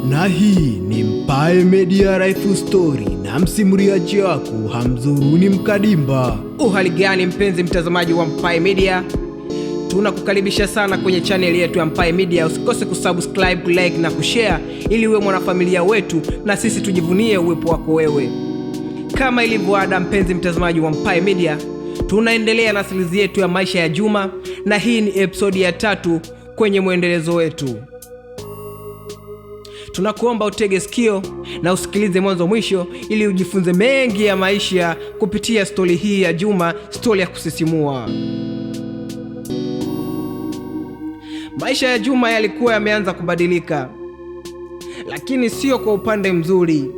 Na hii ni Mpae Media Life Story na msimuliaji wako Hamzuruni Mkadimba. Uhali gani mpenzi mtazamaji wa Mpae Media? Tunakukaribisha sana kwenye channel yetu ya Mpae Media. Usikose kusubscribe, like na kushare ili uwe mwanafamilia wetu na sisi tujivunie uwepo wako wewe. Kama ilivyo ada mpenzi mtazamaji wa Mpae Media, tunaendelea na series yetu ya maisha ya Juma na hii ni episode ya 3 kwenye mwendelezo wetu. Tunakuomba utege sikio na usikilize mwanzo mwisho ili ujifunze mengi ya maisha kupitia stori hii ya Juma, stori ya kusisimua. Maisha ya Juma yalikuwa yameanza kubadilika, lakini sio kwa upande mzuri.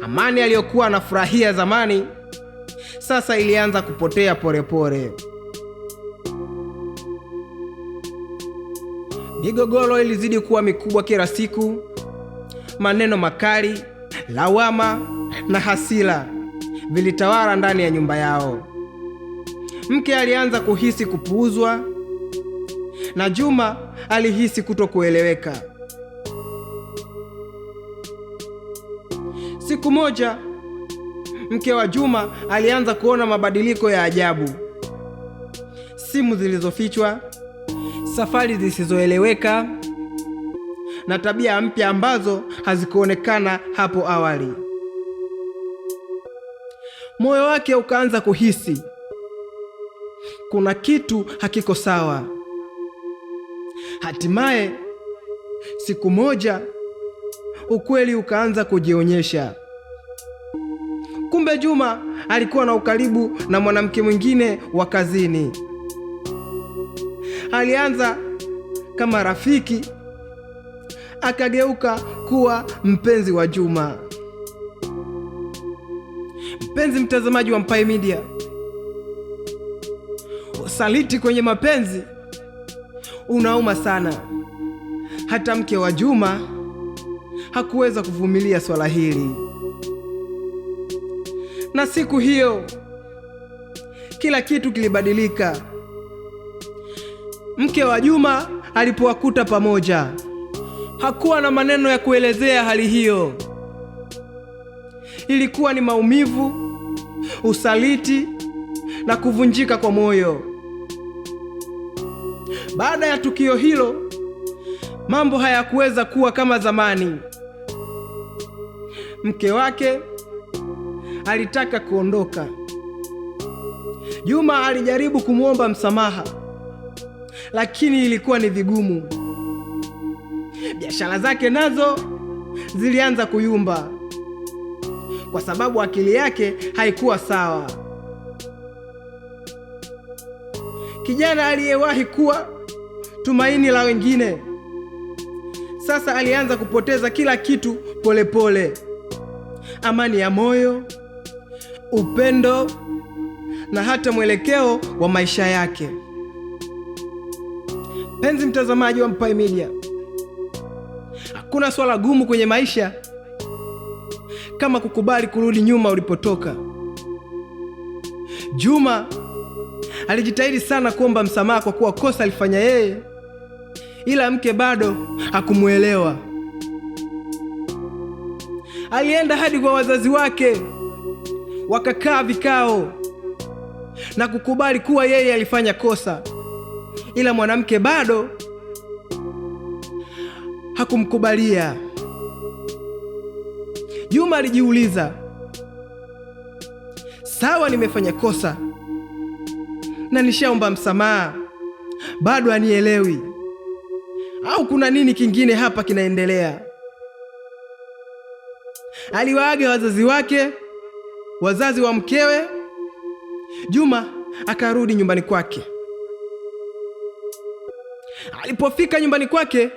Amani aliyokuwa anafurahia zamani sasa ilianza kupotea polepole. Migogoro ilizidi kuwa mikubwa kila siku. Maneno makali, lawama na hasira vilitawala ndani ya nyumba yao. Mke alianza kuhisi kupuuzwa na Juma alihisi kutokueleweka. Siku moja, mke wa Juma alianza kuona mabadiliko ya ajabu. Simu zilizofichwa, safari zisizoeleweka na tabia mpya ambazo hazikuonekana hapo awali. Moyo wake ukaanza kuhisi kuna kitu hakiko sawa. Hatimaye siku moja ukweli ukaanza kujionyesha. Kumbe Juma alikuwa na ukaribu na mwanamke mwingine wa kazini. Alianza kama rafiki, akageuka kuwa mpenzi wa Juma. Mpenzi mtazamaji wa Mpae Media, usaliti kwenye mapenzi unauma sana. Hata mke wa Juma hakuweza kuvumilia swala hili. Na siku hiyo kila kitu kilibadilika. Mke wa Juma alipowakuta pamoja, hakuwa na maneno ya kuelezea hali hiyo. Ilikuwa ni maumivu, usaliti na kuvunjika kwa moyo. Baada ya tukio hilo, mambo hayakuweza kuwa kama zamani. Mke wake alitaka kuondoka. Juma alijaribu kumwomba msamaha, lakini ilikuwa ni vigumu. Biashara zake nazo zilianza kuyumba kwa sababu akili yake haikuwa sawa. Kijana aliyewahi kuwa tumaini la wengine sasa alianza kupoteza kila kitu polepole. Amani ya moyo, upendo na hata mwelekeo wa maisha yake. Penzi mtazamaji wa Mpae Media, hakuna swala gumu kwenye maisha kama kukubali kurudi nyuma ulipotoka. Juma alijitahidi sana kuomba msamaha kwa kuwa kosa alifanya yeye, ila mke bado hakumuelewa. Alienda hadi kwa wazazi wake, wakakaa vikao na kukubali kuwa yeye alifanya kosa, ila mwanamke bado hakumkubalia. Juma alijiuliza, sawa, nimefanya kosa na nishaomba msamaha, bado anielewi au kuna nini kingine hapa kinaendelea? Aliwaaga wazazi wake, wazazi wa mkewe. Juma akarudi nyumbani kwake. Alipofika nyumbani kwake,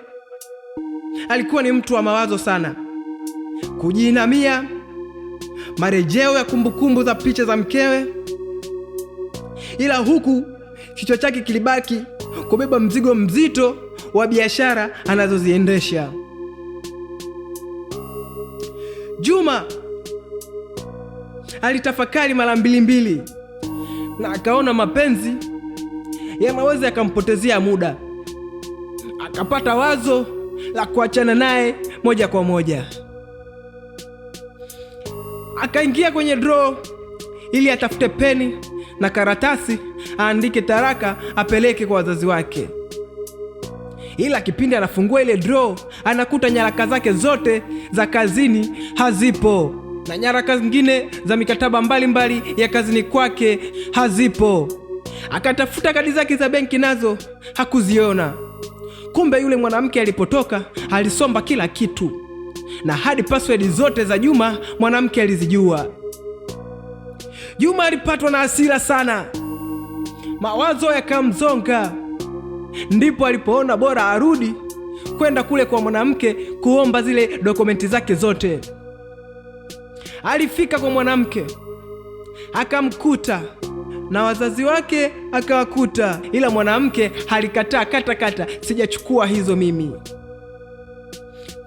alikuwa ni mtu wa mawazo sana, kujiinamia, marejeo ya kumbukumbu za picha za mkewe, ila huku kichwa chake kilibaki kubeba mzigo mzito wa biashara anazoziendesha. Juma alitafakari mara mbili na akaona mapenzi yanaweza yakampotezea muda. Akapata wazo la kuachana naye moja kwa moja. Akaingia kwenye draw ili atafute peni na karatasi aandike taraka apeleke kwa wazazi wake. Ila kipindi anafungua ile draw, anakuta nyaraka zake zote za kazini hazipo, na nyaraka zingine za mikataba mbalimbali ya kazini kwake hazipo. Akatafuta kadi zake za benki, nazo hakuziona. Kumbe yule mwanamke alipotoka alisomba kila kitu, na hadi password zote za Juma mwanamke alizijua. Juma alipatwa na hasira sana, mawazo yakamzonga. Ndipo alipoona bora arudi kwenda kule kwa mwanamke kuomba zile dokumenti zake zote. Alifika kwa mwanamke akamkuta, na wazazi wake akawakuta, ila mwanamke alikataa kata, sijachukua hizo mimi.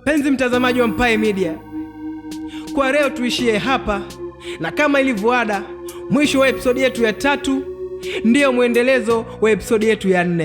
Penzi mtazamaji wa Mpay Media, kwa leo tuishie hapa, na kama ilivyoada, mwisho wa episodi yetu ya 3 ndiyo mwendelezo wa episodi yetu ya 4.